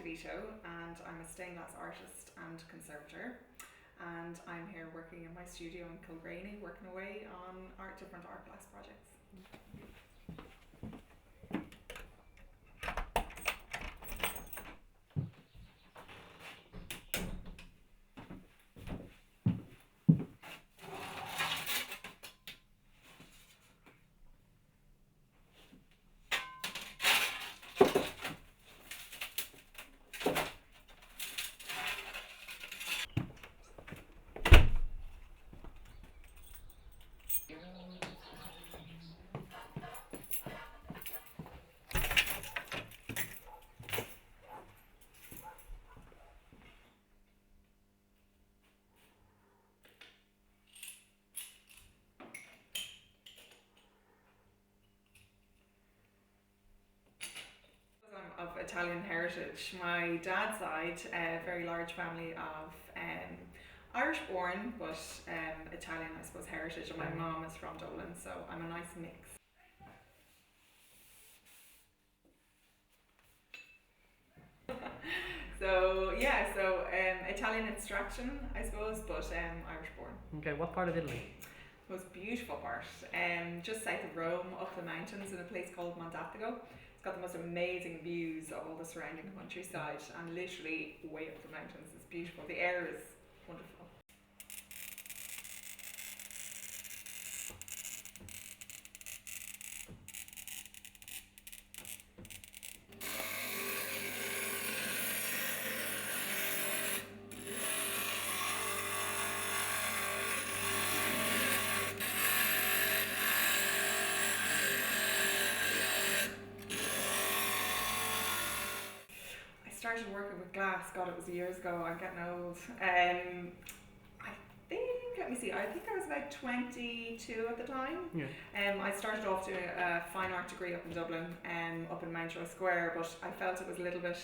Divito, and I'm a stained glass artist and conservator. And I'm here working in my studio in Kilgraney, working away on different art glass projects. I'm of Italian heritage. My dad's side, a very large family of Irish born, but Italian, I suppose, heritage, and my mom is from Dublin, so I'm a nice mix. Italian extraction, I suppose, but Irish born. Okay, what part of Italy? Most beautiful part, just south of Rome, up the mountains in a place called Mondadego. It's got the most amazing views of all the surrounding countryside, and literally way up the mountains. It's beautiful. The air is wonderful. I started working with glass, God, it was years ago, I'm getting old. I think, let me see, I think I was about 22 at the time. Yeah. I started off doing a fine art degree up in Dublin, up in Mount Royal Square, but I felt it was a little bit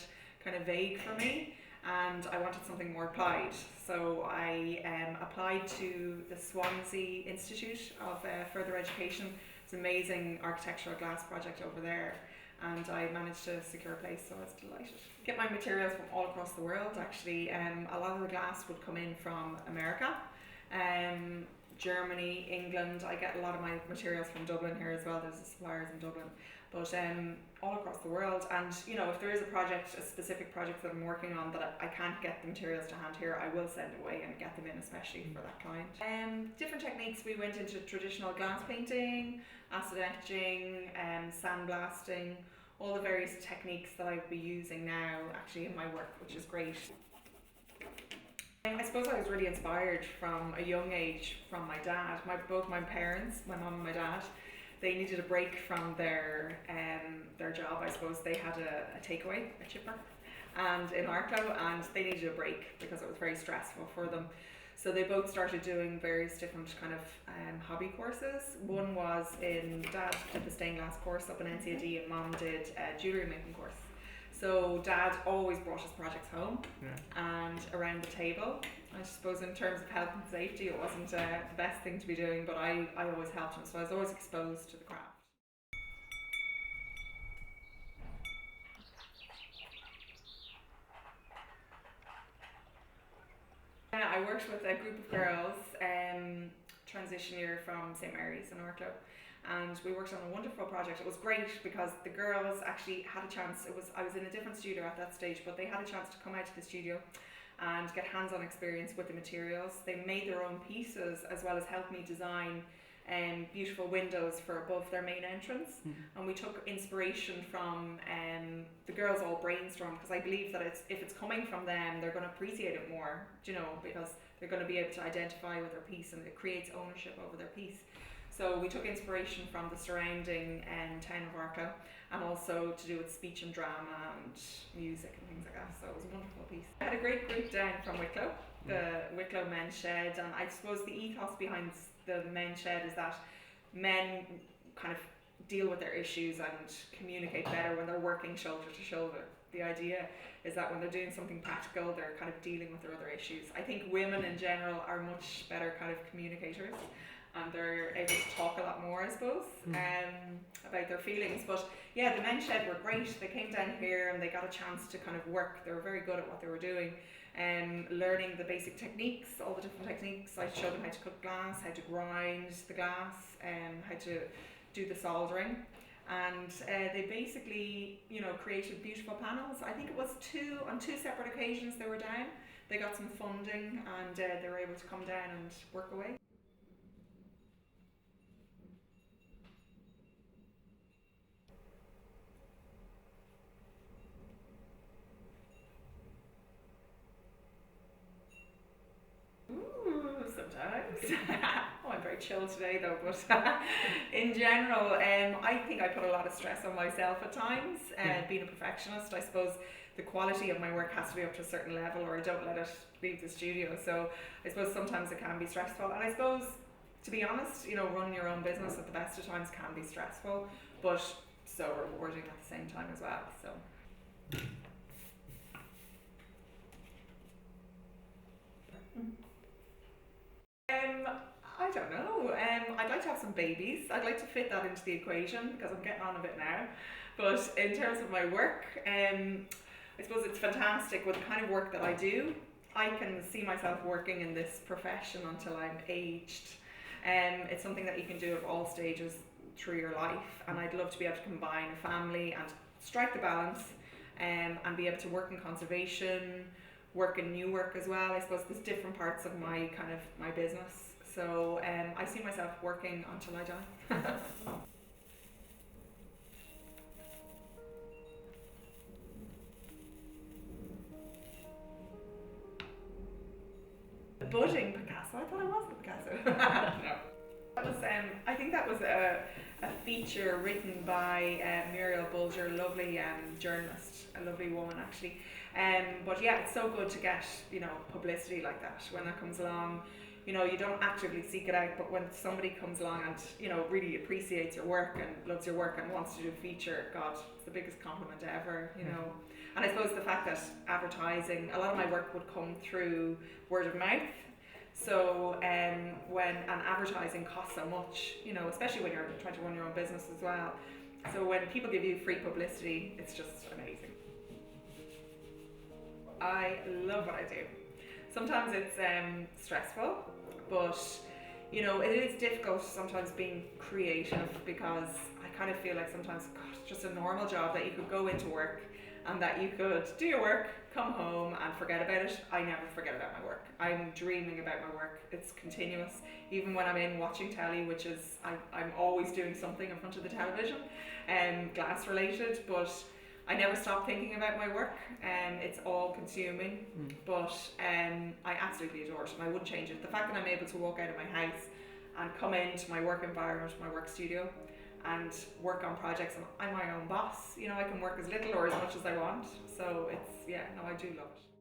kind of vague for me, and I wanted something more applied. So I applied to the Swansea Institute of Further Education. It's an amazing architectural glass project over there, and I managed to secure a place, so I was delighted. Get my materials from all across the world, actually. A lot of the glass would come in from America, Germany, England. I get a lot of my materials from Dublin here as well. There's suppliers in Dublin, but all across the world. And you know, if there is a project, a specific project that I'm working on that I can't get the materials to hand here, I will send away and get them in, especially for that client. Different techniques. We went into traditional glass painting, acid etching, sandblasting, all the various techniques that I'd be using now actually in my work, which is great. I suppose I was really inspired from a young age from my dad. Both my parents, my mum and my dad, they needed a break from their job. I suppose they had a takeaway, a chipper, and in Arklow, and they needed a break because it was very stressful for them. So they both started doing various different kind of hobby courses. One was Dad did the stained glass course up in NCAD, and Mum did a jewellery making course. So Dad always brought his projects home, and around the table. I suppose in terms of health and safety, it wasn't the best thing to be doing, but I always helped him, so I was always exposed to the craft. I worked with a group of girls, transition year from St Mary's in Arklow, and we worked on a wonderful project. It was great because the girls actually had a chance. I was in a different studio at that stage, but they had a chance to come out to the studio and get hands-on experience with the materials. They made their own pieces as well as helped me design beautiful windows for above their main entrance. And we took inspiration from the girls all brainstormed, because I believe that if it's coming from them, they're going to appreciate it more, because they're going to be able to identify with their piece, and it creates ownership over their piece. So we took inspiration from the surrounding town of Arklow, and also to do with speech and drama and music and things like that. So it was a wonderful piece. I had a great group down from Wicklow, the Wicklow Men's Shed, and I suppose the ethos behind the Men's Shed is that men kind of deal with their issues and communicate better when they're working shoulder to shoulder. The idea is that when they're doing something practical, they're kind of dealing with their other issues. I think women in general are much better kind of communicators, and they're able to talk a lot more, I suppose, about their feelings. But yeah, the men's shed were great. They came down here and they got a chance to kind of work. They were very good at what they were doing, learning the basic techniques, all the different techniques. I showed them how to cut glass, how to grind the glass, how to do the soldering. And they basically, created beautiful panels. I think it was on two separate occasions they were down. They got some funding and they were able to come down and work away. Ooh, sometimes. Oh, I'm very chill today though, but in general, I think I put a lot of stress on myself at times. Being a perfectionist, I suppose the quality of my work has to be up to a certain level or I don't let it leave the studio. So I suppose sometimes it can be stressful. And I suppose, to be honest, running your own business at the best of times can be stressful, but so rewarding at the same time as well. So. I don't know. I'd like to have some babies. I'd like to fit that into the equation because I'm getting on a bit now. But in terms of my work, I suppose it's fantastic with the kind of work that I do. I can see myself working in this profession until I'm aged. It's something that you can do at all stages through your life, and I'd love to be able to combine a family and strike the balance, and be able to work in conservation, work in new work as well. I suppose there's different parts of my business. So I see myself working until I die. The budding Picasso. I thought it was the Picasso. No. That was I think that was a feature written by Muriel Bulger, lovely journalist, a lovely woman actually. But yeah, it's so good to get publicity like that when that comes along. You don't actively seek it out, but when somebody comes along and really appreciates your work and loves your work and wants to do a feature, God, it's the biggest compliment ever. And I suppose the fact that advertising, a lot of my work would come through word of mouth. So when advertising costs so much, especially when you're trying to run your own business as well. So when people give you free publicity, it's just amazing. I love what I do. Sometimes it's stressful, but it is difficult sometimes being creative because I kind of feel like sometimes, God, it's just a normal job that you could go into work and that you could do your work, come home and forget about it. I never forget about my work. I'm dreaming about my work. It's continuous. Even when I'm in watching telly, which is, I'm always doing something in front of the television, glass related, but I never stop thinking about my work. It's all consuming, but I absolutely adore it and I wouldn't change it. The fact that I'm able to walk out of my house and come into my work environment, my work studio, and work on projects, and I'm my own boss. I can work as little or as much as I want. So I do love it.